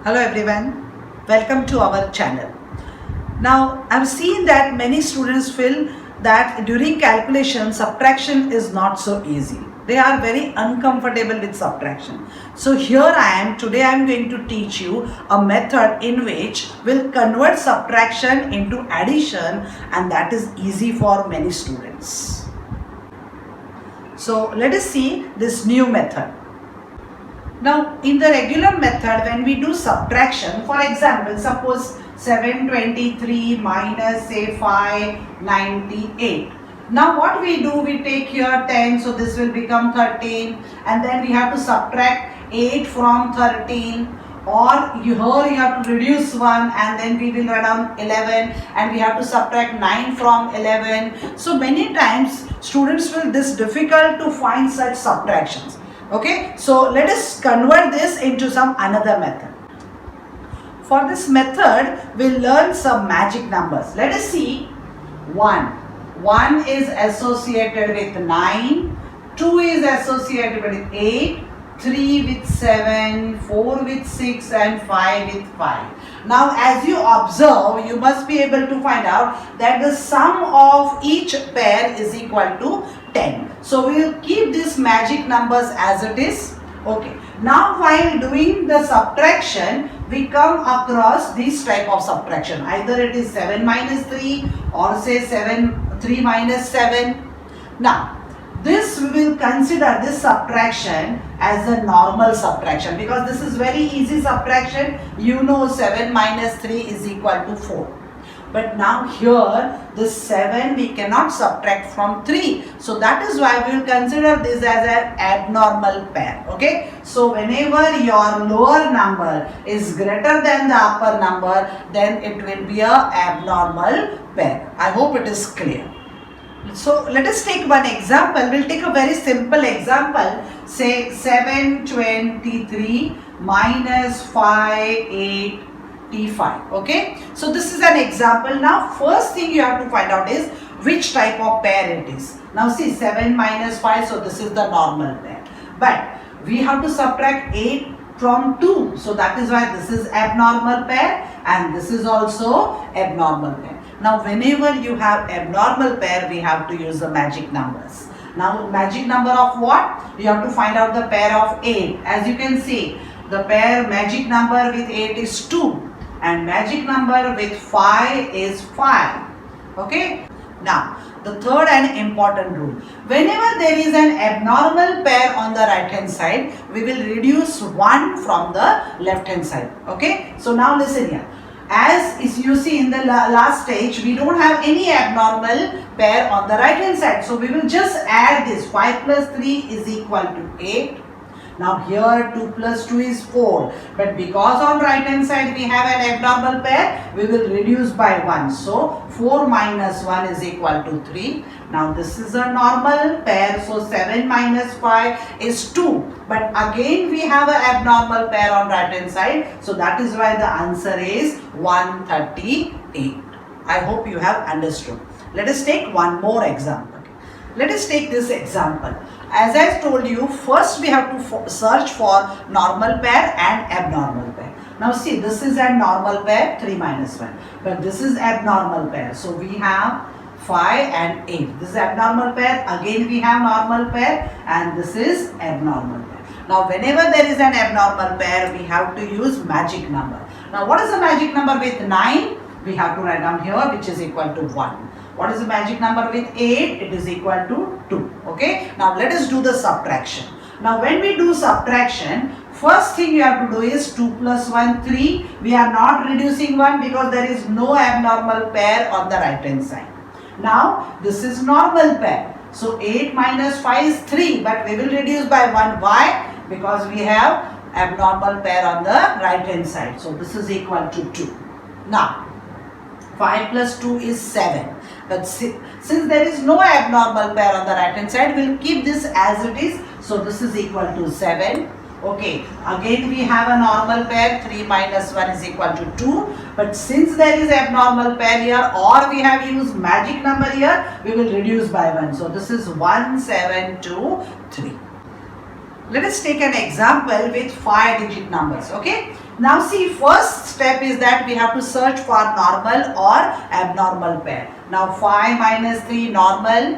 Hello everyone, welcome to our channel. Now I've seen that many students feel that during calculation subtraction is not so easy. They are very uncomfortable with subtraction. So here I am, today I am going to teach you a method in which will convert subtraction into addition, and that is easy for many students. So let us see this new method. Now, in the regular method, when we do subtraction, for example, suppose 723 minus say 598. Now, what we do, we take here 10, so this will become 13, and then we have to subtract 8 from 13, or here you have to reduce 1, and then we will write down 11, and we have to subtract 9 from 11. So, many times students will this difficult to find such subtractions. Okay, so let us convert this into some another method. For this method, we'll learn some magic numbers. Let us see 1. 1 is associated with 9, 2 is associated with 8, 3 with 7, 4 with 6 and 5 with 5. Now as you observe, you must be able to find out that the sum of each pair is equal to 10. So we will keep these magic numbers as it is. Okay. Now while doing the subtraction, we come across this type of subtraction. Either it is 7 minus 3 or say 3 minus 7. Now this we will consider this subtraction as a normal subtraction, because this is very easy subtraction. You know 7 minus 3 is equal to 4. But now here this 7 we cannot subtract from 3. So that is why we will consider this as an abnormal pair. Okay. So whenever your lower number is greater than the upper number, then it will be a abnormal pair. I hope it is clear. So let us take one example. We'll take a very simple example. Say 723 minus 585. Okay. So this is an example. Now first thing you have to find out is which type of pair it is. Now see 7 minus 5. So this is the normal pair. But we have to subtract 8 from 2. So that is why this is abnormal pair and this is also abnormal pair. Now whenever you have abnormal pair, we have to use the magic numbers. Now magic number of what? You have to find out the pair of 8. As you can see, the pair magic number with 8 is 2 and magic number with 5 is 5. Okay. Now the third and important rule. Whenever there is an abnormal pair on the right hand side, we will reduce 1 from the left hand side. Okay. So now listen here. As you see in the last stage, we don't have any abnormal pair on the right hand side. So we will just add this. 5 plus 3 is equal to 8. Now here 2 plus 2 is 4. But because on right hand side we have an abnormal pair, we will reduce by 1. So 4 minus 1 is equal to 3. Now this is a normal pair. So 7 minus 5 is 2. But again we have an abnormal pair on right hand side. So that is why the answer is 138. I hope you have understood. Let us take one more example. Let us take this example. As I told you, first we have to search for normal pair and abnormal pair. Now see, this is a normal pair, 3 minus 1. But this is abnormal pair. So we have 5 and 8. This is abnormal pair. Again we have normal pair and this is abnormal pair. Now whenever there is an abnormal pair, we have to use magic number. Now what is the magic number with 9? We have to write down here, which is equal to 1. What is the magic number with 8? It is equal to 2. Okay. Now let us do the subtraction. Now when we do subtraction, first thing you have to do is 2 plus 1, 3. We are not reducing 1 because there is no abnormal pair on the right hand side. Now this is normal pair. So 8 minus 5 is 3, but we will reduce by 1. Why? Because we have abnormal pair on the right hand side. So this is equal to 2. Now 5 plus 2 is 7. But since there is no abnormal pair on the right hand side, we will keep this as it is. So this is equal to 7. Okay. Again we have a normal pair. 3 minus 1 is equal to 2. But since there is abnormal pair here, or we have used magic number here, we will reduce by 1. So this is 1, 7, 2, 3. Let us take an example with 5-digit numbers. Okay. Now see, first step is that we have to search for normal or abnormal pair. Now 5 minus 3 normal,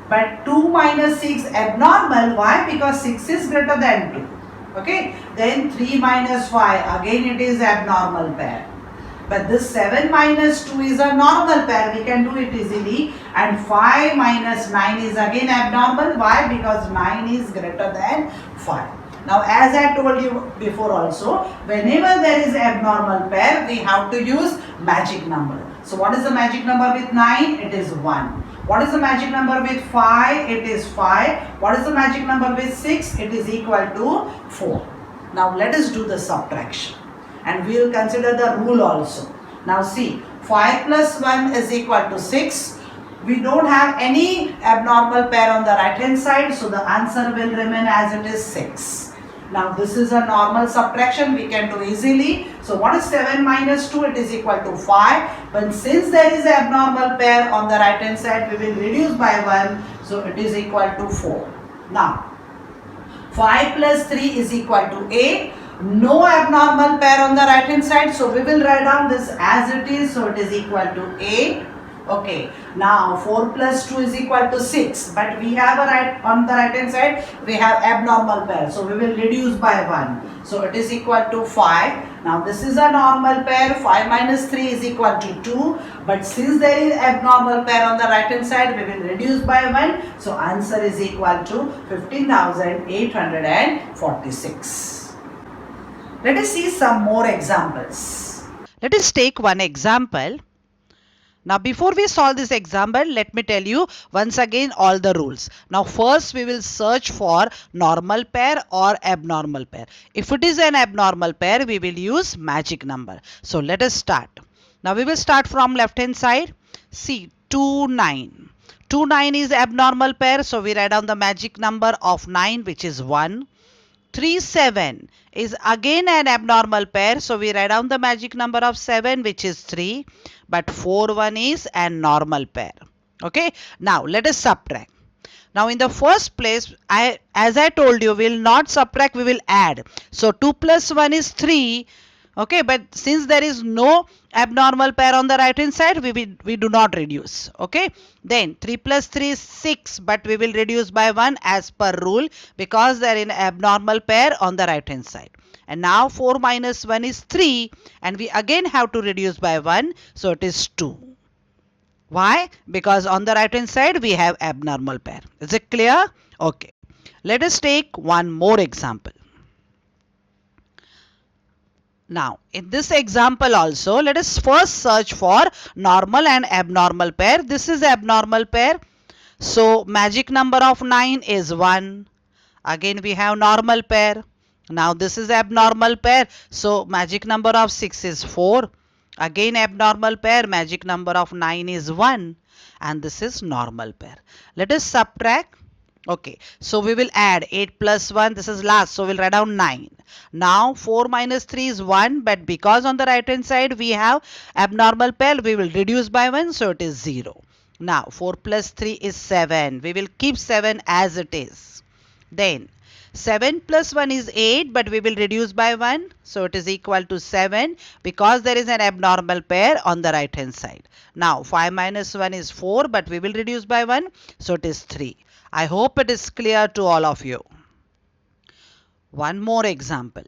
but 2 minus 6 abnormal. Why? Because 6 is greater than 2. Okay. Then 3 minus 5, again it is abnormal pair. But this 7 minus 2 is a normal pair. We can do it easily. And 5 minus 9 is again abnormal. Why? Because 9 is greater than 5. Now as I told you before also, whenever there is abnormal pair, we have to use magic number. So what is the magic number with 9? It is 1. What is the magic number with 5? It is 5. What is the magic number with 6? It is equal to 4. Now let us do the subtraction. And we will consider the rule also. Now see, 5 plus 1 is equal to 6. We don't have any abnormal pair on the right hand side, so the answer will remain as it is 6. Now this is a normal subtraction, we can do easily. So what is 7 minus 2? It is equal to 5. But since there is an abnormal pair on the right hand side, we will reduce by 1. So it is equal to 4. Now 5 plus 3 is equal to 8. No abnormal pair on the right hand side. So we will write down this as it is. So it is equal to 8. Okay, now 4 plus 2 is equal to 6, but we have on the right hand side, we have abnormal pair. So we will reduce by 1. So it is equal to 5. Now this is a normal pair. 5 minus 3 is equal to 2. But since there is abnormal pair on the right hand side, we will reduce by 1. So answer is equal to 15,846. Let us see some more examples. Let us take one example. Now before we solve this example, let me tell you once again all the rules. Now first we will search for normal pair or abnormal pair. If it is an abnormal pair, we will use magic number. So let us start. Now we will start from left hand side. See 2, 9. 2, 9 is abnormal pair. So we write down the magic number of 9, which is 1. 3, 7 is again an abnormal pair. So we write down the magic number of 7, which is 3. But 4, 1 is a normal pair. Okay. Now let us subtract. Now in the first place, as I told you, we will not subtract, we will add. So 2 plus 1 is 3. Okay, but since there is no abnormal pair on the right hand side, we do not reduce. Okay, then 3 plus 3 is 6, but we will reduce by 1 as per rule because there is an abnormal pair on the right hand side. And now 4 minus 1 is 3, and we again have to reduce by 1, so it is 2. Why? Because on the right hand side we have abnormal pair. Is it clear? Okay. Let us take one more example. Now, in this example also, let us first search for normal and abnormal pair. This is abnormal pair. So, magic number of 9 is 1. Again, we have normal pair. Now, this is abnormal pair. So, magic number of 6 is 4. Again, abnormal pair. Magic number of 9 is 1. And this is normal pair. Let us subtract. Okay, so we will add 8 plus 1, this is last, so we'll write down 9. Now 4 minus 3 is 1, but because on the right hand side we have abnormal pair, we will reduce by 1, so it is 0. Now 4 plus 3 is 7, we will keep 7 as it is. Then 7 plus 1 is 8, but we will reduce by 1, so it is equal to 7 because there is an abnormal pair on the right hand side. Now 5 minus 1 is 4, but we will reduce by 1, so it is 3. I hope it is clear to all of you. One more example.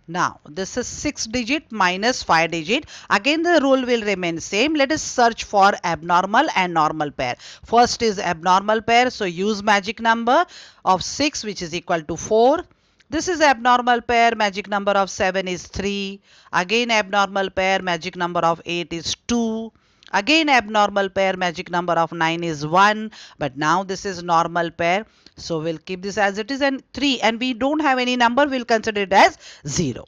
Now, this is 6 digit minus 5 digit. Again, the rule will remain same. Let us search for abnormal and normal pair. First is abnormal pair. So, use magic number of 6, which is equal to 4. This is abnormal pair. Magic number of 7 is 3. Again, abnormal pair. Magic number of 8 is 2. Again, abnormal pair, magic number of 9 is 1. But now this is normal pair. So we'll keep this as it is, and 3. And we don't have any number. We'll consider it as 0.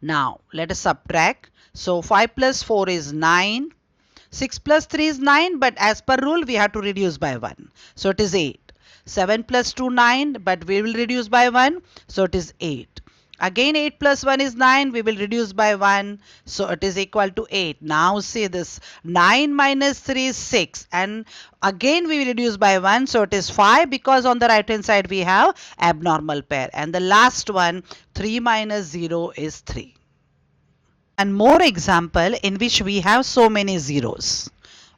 Now, let us subtract. So 5 plus 4 is 9. 6 plus 3 is 9. But as per rule, we have to reduce by 1. So it is 8. 7 plus 2, 9. But we will reduce by 1. So it is 8. Again 8 plus 1 is 9. We will reduce by 1. So it is equal to 8. Now see this. 9 minus 3 is 6. And again we will reduce by 1. So it is 5 because on the right hand side we have abnormal pair. And the last one, 3 minus 0 is 3. And more example in which we have so many zeros.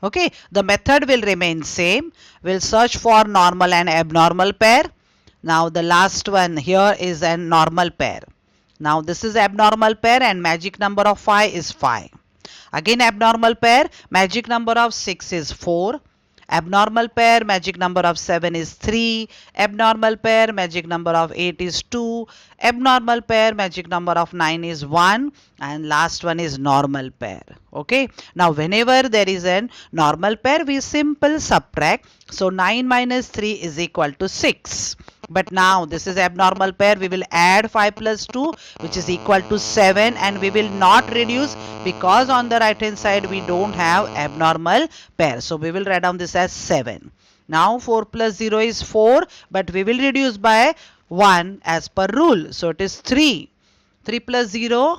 Okay, the method will remain same. We'll search for normal and abnormal pair. Now the last one here is a normal pair. Now this is abnormal pair and magic number of 5 is 5. Again abnormal pair, magic number of 6 is 4. Abnormal pair, magic number of 7 is 3. Abnormal pair, magic number of 8 is 2. Abnormal pair, magic number of 9 is 1. And last one is normal pair. Okay. Now whenever there is a normal pair, we simple subtract. So 9 minus 3 is equal to 6. But now this is abnormal pair. We will add 5 plus 2 which is equal to 7, and we will not reduce because on the right hand side we don't have abnormal pair. So we will write down this as 7. Now 4 plus 0 is 4, but we will reduce by 1 as per rule. So it is 3. 3 plus 0,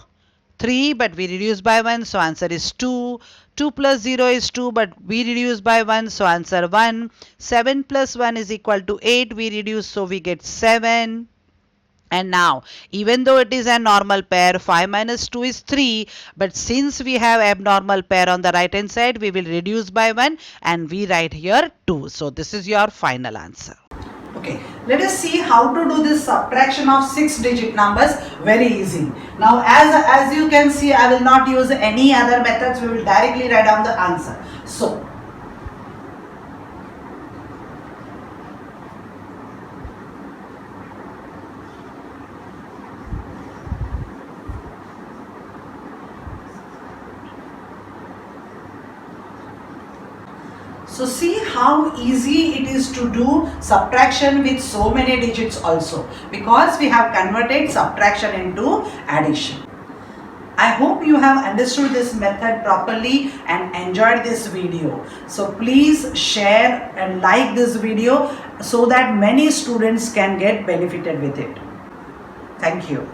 3, but we reduce by 1, so answer is 2. 2 plus 0 is 2, but we reduce by 1, so answer 1. 7 plus 1 is equal to 8, we reduce, so we get 7. And now, even though it is a normal pair, 5 minus 2 is 3, but since we have abnormal pair on the right hand side, we will reduce by 1 and we write here 2. So this is your final answer. Okay, let us see how to do this subtraction of 6-digit numbers. Very easy. Now as you can see, I will not use any other methods. We will directly write down the answer. So see how easy it is to do subtraction with so many digits also, because we have converted subtraction into addition. I hope you have understood this method properly and enjoyed this video. So please share and like this video so that many students can get benefited with it. Thank you.